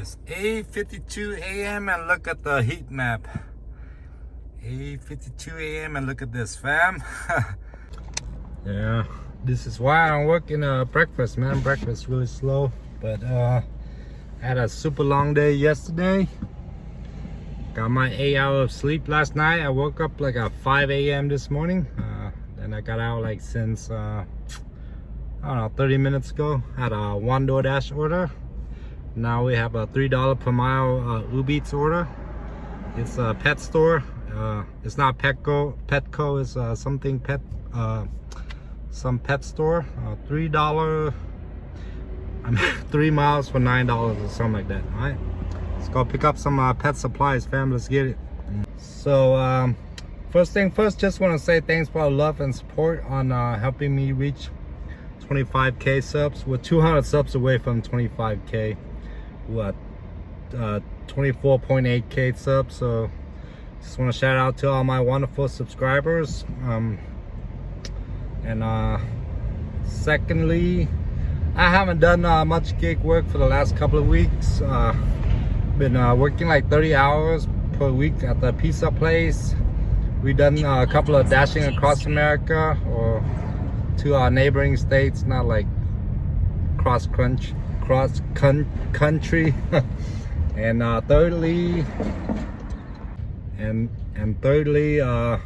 It's 8:52 a.m. and look at the heat map. 8:52 a.m. and look at this, fam. Yeah, this is why I'm working breakfast, man. Breakfast really slow, but I had a super long day yesterday. Got my 8 hours of sleep last night. I woke up like at 5 a.m. this morning. Then I got out like since I don't know, 30 minutes ago. Had a one Doordash order. Now we have a $3 per mile Uber Eats order. It's a pet store. It's not Petco. Petco is something pet, some pet store. $3. 3 miles for $9 or something like that. All right, let's go pick up some pet supplies, fam. Let's get it. So first thing first, just want to say thanks for all love and support on helping me reach 25k subs. We're 200 subs away from 25k. We're at 24.8k subs. So just want to shout out to all my wonderful subscribers. Secondly, I haven't done much gig work for the last couple of weeks. Been working like 30 hours per week at the pizza place. We've done a couple of dashing across America or to our neighboring states, not like cross country. And thirdly, oh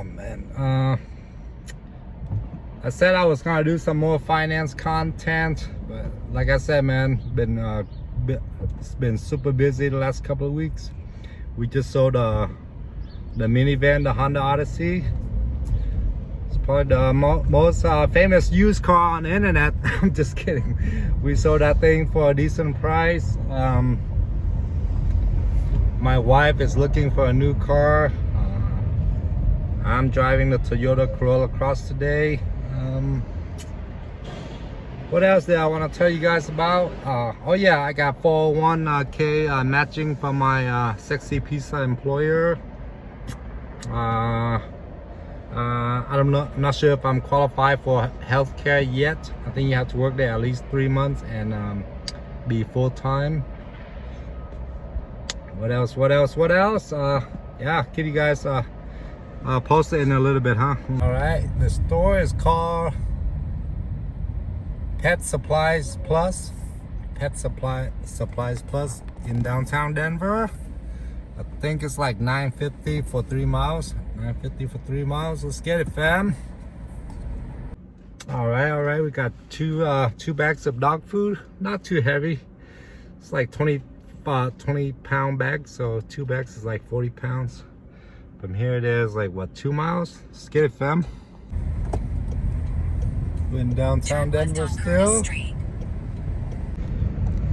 man, I said I was gonna do some more finance content, but like I said, man, it's been super busy the last couple of weeks. We just sold the minivan, the Honda Odyssey. It's probably the most famous used car on the internet. I'm just kidding. We sold that thing for a decent price. My wife is looking for a new car. I'm driving the Toyota Corolla Cross today. What else did I want to tell you guys about? Oh yeah, I got 401k matching from my sexy pizza employer. I'm not sure if I'm qualified for healthcare yet. I think you have to work there at least 3 months and be full-time. What else? Yeah, give you guys I'll post it in a little bit, huh? All right, the store is called Pet Supplies Plus. Pet Supplies Plus in downtown Denver. I think it's like $9.50 for 3 miles. $9.50 for 3 miles. Let's get it, fam. All right. We got two bags of dog food. Not too heavy. It's like 20-pound bags. So 2 bags is like 40 pounds. From here it is like what, 2 miles? Let's get it, fam. We're in downtown Denver still.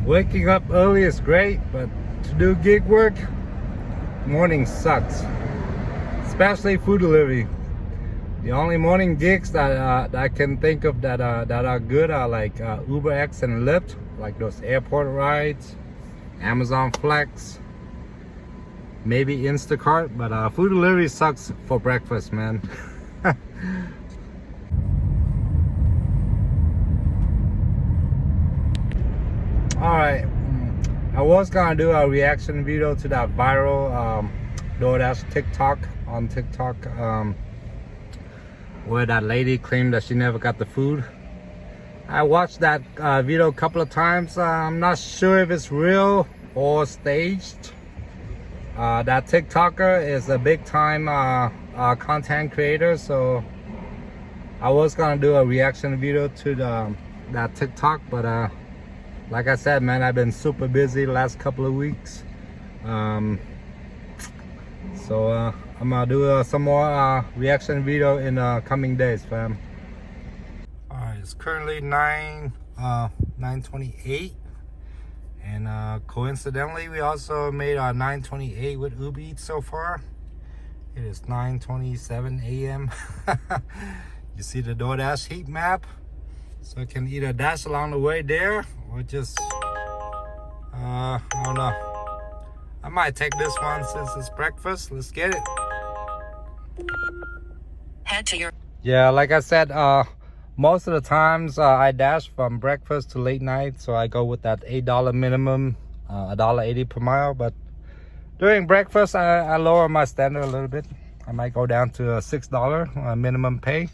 Waking up early is great, but to do gig work, morning sucks. Especially food delivery. The only morning gigs that I can think of that are good are like UberX and Lyft, like those airport rides, Amazon Flex, maybe Instacart, but food delivery sucks for breakfast, man. Alright, I was gonna do a reaction video to that viral Doordash TikTok on TikTok, where that lady claimed that she never got the food. I watched that video a couple of times. I'm not sure if it's real or staged. That TikToker is a big time content creator, so I was gonna do a reaction video to that TikTok, but like I said, man, I've been super busy the last couple of weeks. So I'm gonna do some more reaction video in the coming days, fam. All right, it's currently 9:28, and coincidentally, we also made our 9:28 with Uber Eats so far. It is 9:27 a.m. You see the Doordash heat map, so I can either dash along the way there or just I don't know. I might take this one since it's breakfast. Let's get it. Head to your... Yeah, like I said, most of the times I dash from breakfast to late night, so I go with that $8 minimum, $1.80 per mile. But during breakfast, I lower my standard a little bit. I might go down to $6 minimum pay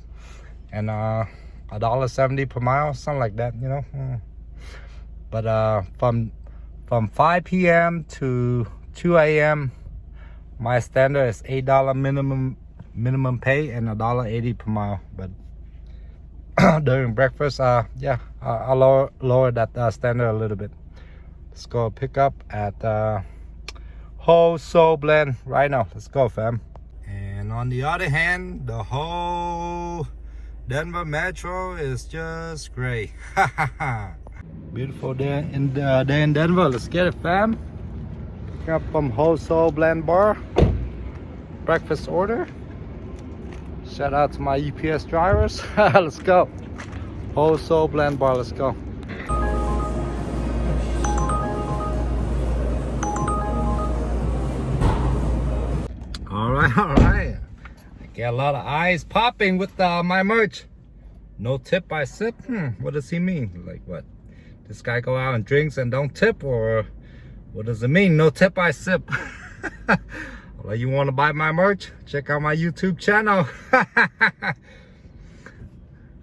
and $1.70 per mile, something like that, you know. But from 5 p.m. to 2 a.m. my standard is $8 minimum pay and $1.80 per mile. But during breakfast, yeah, I'll lower that standard a little bit. Let's go pick up at Whole Soul Blend right now. Let's go, fam. And on the other hand, the whole Denver Metro is just great. Beautiful day in Denver. Let's get it, fam. Pick up from Whole Soul Blend Bar. Breakfast order. Shout out to my UPS drivers. Let's go. Whole Soul Blend Bar. Let's go. All right. I get a lot of eyes popping with my merch. No tip, I sip. What does he mean? Like what? This guy go out and drinks and don't tip, or what does it mean? No tip, I sip. Well, you want to buy my merch? Check out my YouTube channel.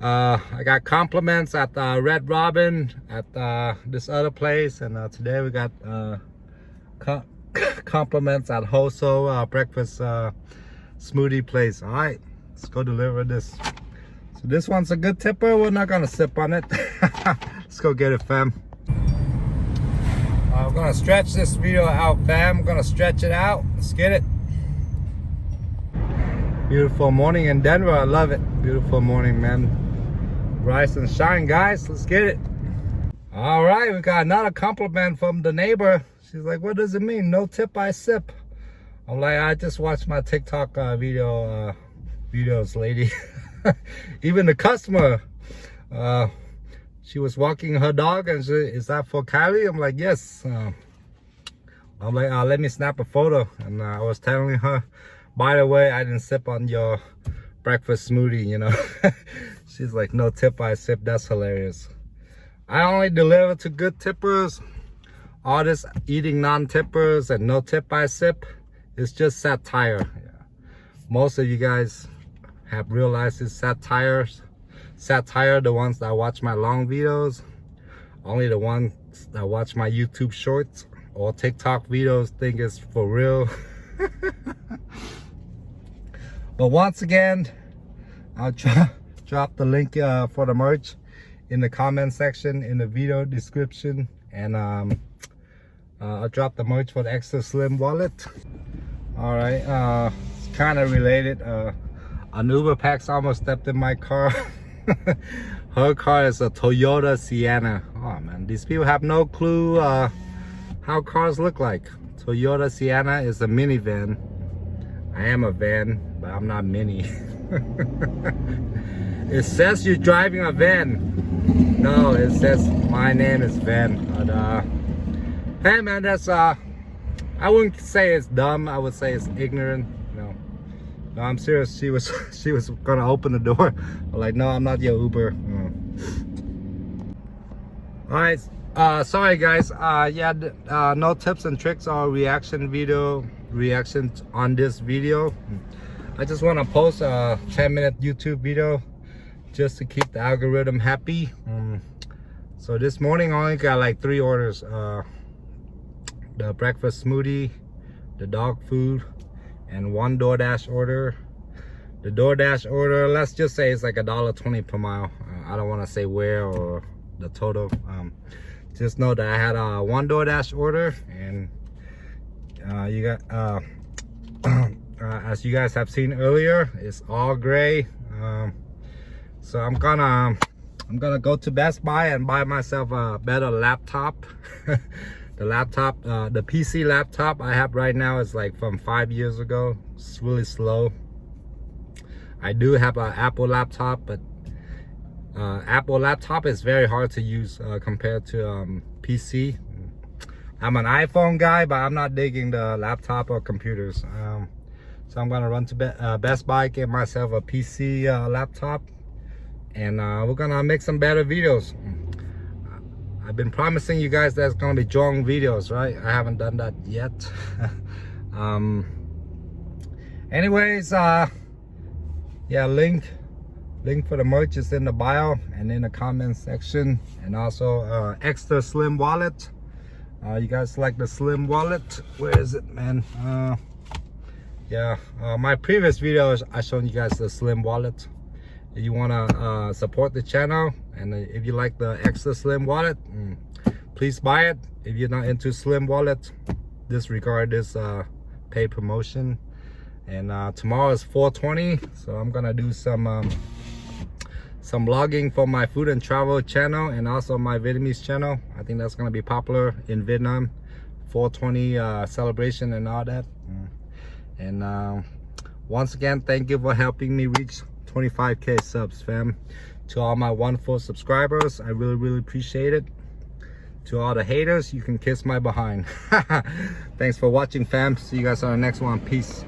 I got compliments at Red Robin, at this other place, and today we got compliments at Whole Soul breakfast smoothie place. All right, let's go deliver this. So this one's a good tipper. We're not gonna sip on it. Let's go get it, fam. I'm gonna stretch this video out, fam. I'm gonna stretch it out. Let's get it. Beautiful morning in Denver. I love it. Beautiful morning, man. Rise and shine, guys. Let's get it. All right, we got another compliment from the neighbor. She's like, what does it mean? No tip, I sip. I'm like, I just watched my TikTok videos, lady. Even the customer, she was walking her dog and she, is that for Kylie? I'm like, yes. I'm like, let me snap a photo. And I was telling her, by the way, I didn't sip on your breakfast smoothie, you know. She's like, no tip, I sip. That's hilarious. I only deliver to good tippers. All this eating non-tippers and no tip, I sip. It's just satire. Yeah. Most of you guys have realized it's satire, the ones that watch my long videos. Only the ones that watch my YouTube shorts or TikTok videos think it's for real. But once again, I'll drop the link for the merch in the comment section, in the video description, and I'll drop the merch for the extra slim wallet. All right, it's kind of related. An Uber pack's almost stepped in my car. Her car is a Toyota Sienna. Oh man, these people have no clue how cars look like. Toyota Sienna is a minivan. I am a van, but I'm not mini. It says you're driving a van. No, it says my name is Van. But hey man, that's I wouldn't say it's dumb. I would say it's ignorant. No, I'm serious. She was gonna open the door. I'm like, no, I'm not your Uber. All right, sorry guys. Yeah, no tips and tricks or reactions on this video. I just want to post a 10-minute YouTube video just to keep the algorithm happy. So this morning I only got like 3 orders. The breakfast smoothie, the dog food, and 1 Doordash order. The Doordash order, let's just say it's like $1.20 per mile. I don't want to say where or the total. Just know that I had a 1 Doordash order, and you got as you guys have seen earlier, it's all gray. So I'm gonna go to Best Buy and buy myself a better laptop. The laptop, the PC laptop I have right now is like from 5 years ago. It's really slow. I do have an Apple laptop, but Apple laptop is very hard to use compared to PC. I'm an iPhone guy, but I'm not digging the laptop or computers. So I'm gonna run to Best Buy, get myself a PC laptop, and we're gonna make some better videos. I've been promising you guys there's gonna be drone videos, right? I haven't done that yet. Anyways, yeah, link for the merch is in the bio and in the comment section, and also extra slim wallet. You guys like the slim wallet? Where is it, man? Yeah, my previous videos I showed you guys the slim wallet. If you want to support the channel, and if you like the extra slim wallet, please buy it. If you're not into slim wallet, disregard this paid promotion. And tomorrow is 420, so I'm gonna do some vlogging for my food and travel channel, and also my Vietnamese channel. I think that's gonna be popular in Vietnam. 420 celebration and all that. And once again, thank you for helping me reach 25k subs, fam. To all my wonderful subscribers, I really appreciate it. To all the haters, you can kiss my behind. Thanks for watching, fam. See you guys on the next one. Peace.